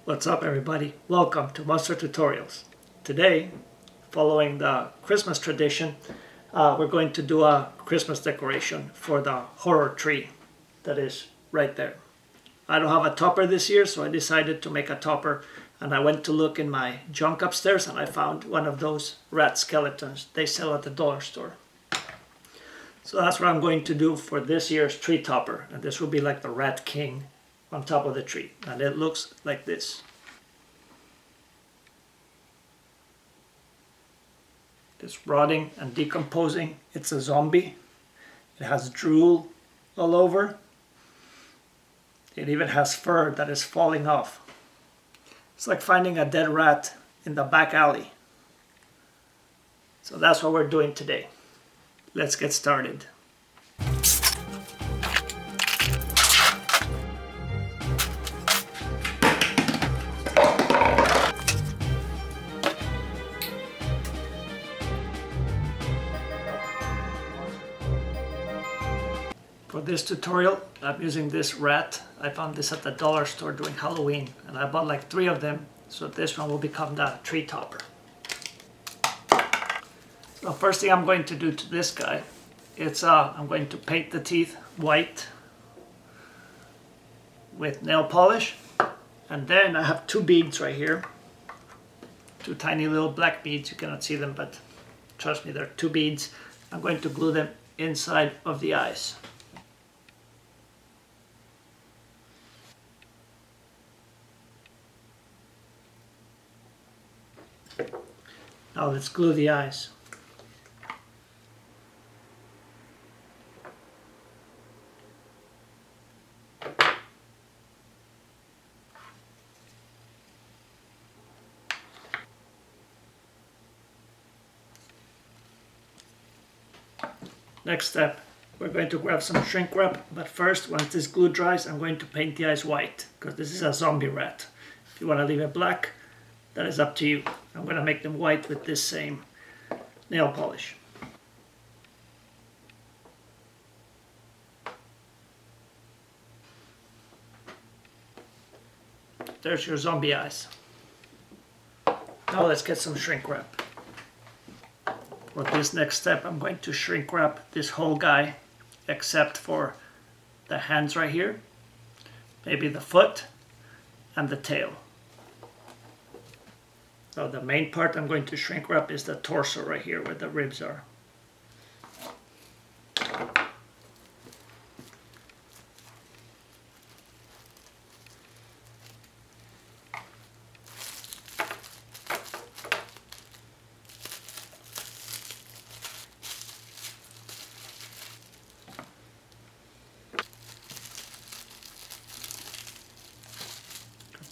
What's up everybody? Welcome to Monster Tutorials. Today, following the Christmas tradition, we're going to do a Christmas decoration for the horror tree that is right there. I don't have a topper this year, so I decided to make a topper, and I went to look in my junk upstairs and I found one of those rat skeletons they sell at the dollar store. So that's what I'm going to do for this year's tree topper, and this will be like the Rat King on top of the tree, and it looks like this. It's rotting and decomposing. It's a zombie. It has drool all over. It even has fur that is falling off. It's like finding a dead rat in the back alley. So that's what we're doing today. Let's get started. For this tutorial, I'm using this rat. I found this at the dollar store during Halloween, and I bought like 3 of them, so this one will become the tree topper. So first thing I'm going to do to this guy, I'm going to paint the teeth white with nail polish, and then I have 2 beads right here, 2 tiny little black beads. You cannot see them, but trust me, they're 2 beads. I'm going to glue them inside of the eyes. Now let's glue the eyes. Next step, we're going to grab some shrink wrap, but first, once this glue dries, I'm going to paint the eyes white, because this is a zombie rat. If you want to leave it black, that is up to you. I'm going to make them white with this same nail polish. There's your zombie eyes. Now let's get some shrink wrap. For this next step, I'm going to shrink wrap this whole guy, except for the hands right here, maybe the foot, and the tail. So the main part I'm going to shrink wrap is the torso right here where the ribs are.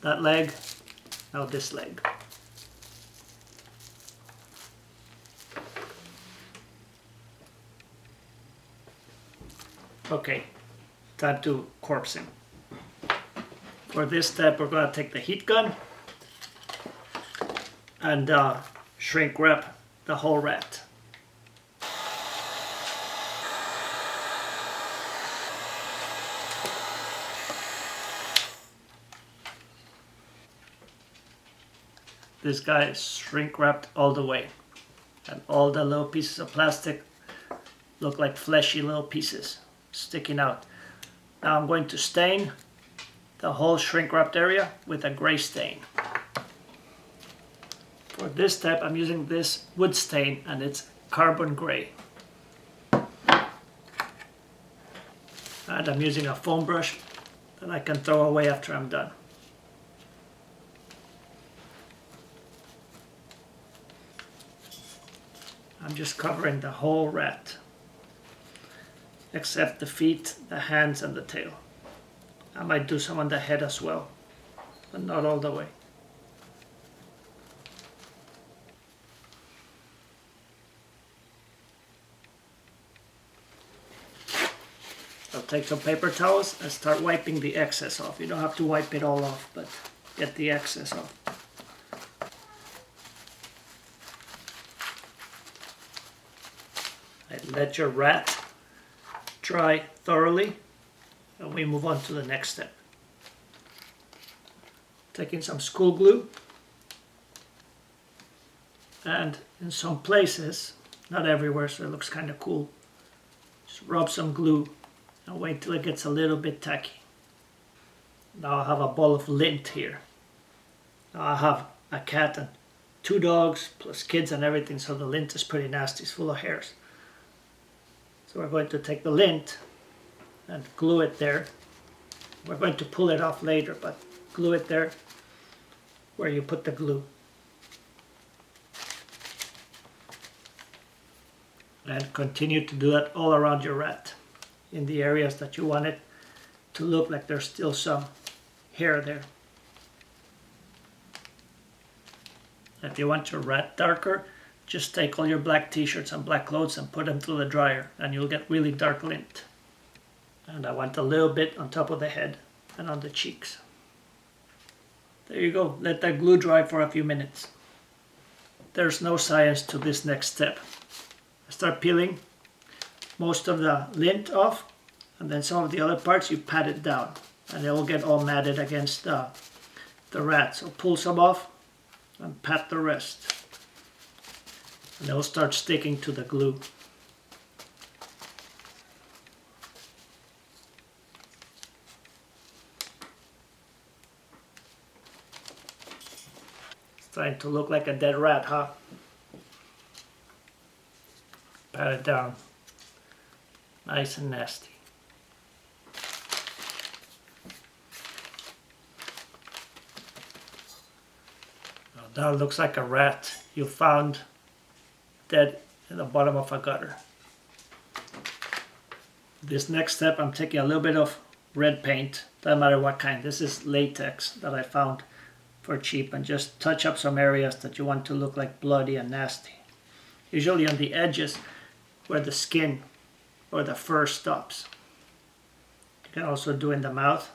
That leg, now this leg. Okay, time to corpse him. For this step, we're going to take the heat gun and shrink wrap the whole rat. This guy is shrink wrapped all the way, and all the little pieces of plastic look like fleshy little pieces sticking out. Now I'm going to stain the whole shrink wrapped area with a gray stain. For this step, I'm using this wood stain, and it's carbon gray. And I'm using a foam brush that I can throw away after I'm done. I'm just covering the whole rat, except the feet, the hands, and the tail. I might do some on the head as well, but not all the way. I'll take some paper towels and start wiping the excess off. You don't have to wipe it all off, but get the excess off. Let your rat dry thoroughly, and we move on to the next step. taking some school glue, and in some places, not everywhere, so it looks kind of cool, just rub some glue and wait till it gets a little bit tacky. Now I have a ball of lint here. Now I have a cat and 2 dogs plus kids and everything, so the lint is pretty nasty, it's full of hairs. So we're going to take the lint and glue it there. We're going to pull it off later, but glue it there where you put the glue. And continue to do that all around your rat in the areas that you want it to look like there's still some hair there. If you want your rat darker, just take all your black t-shirts and black clothes and put them through the dryer and you'll get really dark lint. And I want a little bit on top of the head and on the cheeks. There you go, let that glue dry for a few minutes. There's no science to this next step. I start peeling most of the lint off, and then some of the other parts you pat it down and it will get all matted against the rat. So pull some off and pat the rest. And they'll start sticking to the glue. It's starting to look like a dead rat, huh? Pat it down. Nice and nasty. Now that looks like a rat you found dead in the bottom of a gutter. This next step, I'm taking a little bit of red paint, doesn't matter what kind. This is latex that I found for cheap, and just touch up some areas that you want to look like bloody and nasty. Usually on the edges where the skin or the fur stops. You can also do in the mouth.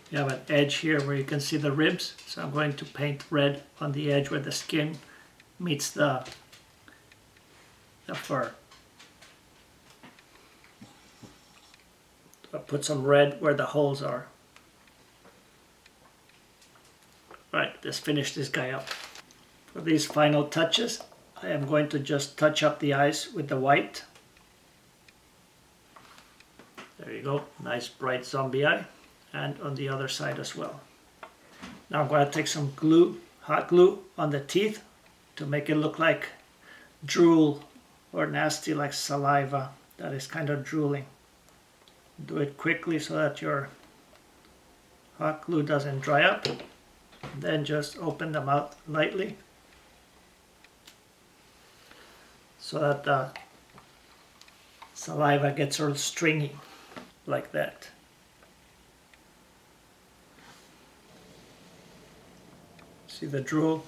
You have an edge here where you can see the ribs, so I'm going to paint red on the edge where the skin meets the fur. I'll put some red where the holes are. Right, let's finish this guy up. For these final touches, I am going to just touch up the eyes with the white. There you go, nice bright zombie eye. And on the other side as well. Now I'm going to take some glue, hot glue, on the teeth to make it look like drool or nasty like saliva that is kind of drooling. Do it quickly so that your hot glue doesn't dry up. Then just open the mouth lightly so that the saliva gets sort of stringy like that. See the drool?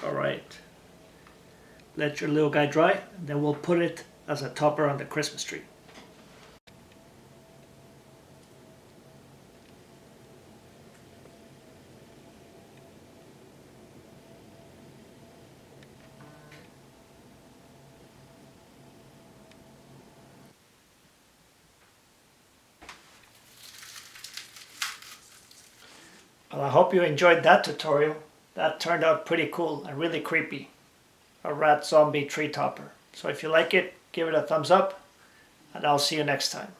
Alright. Let your little guy dry, and then we'll put it as a topper on the Christmas tree. Well, I hope you enjoyed that tutorial. That turned out pretty cool and really creepy. A rat zombie tree topper. So if you like it, give it a thumbs up, and I'll see you next time.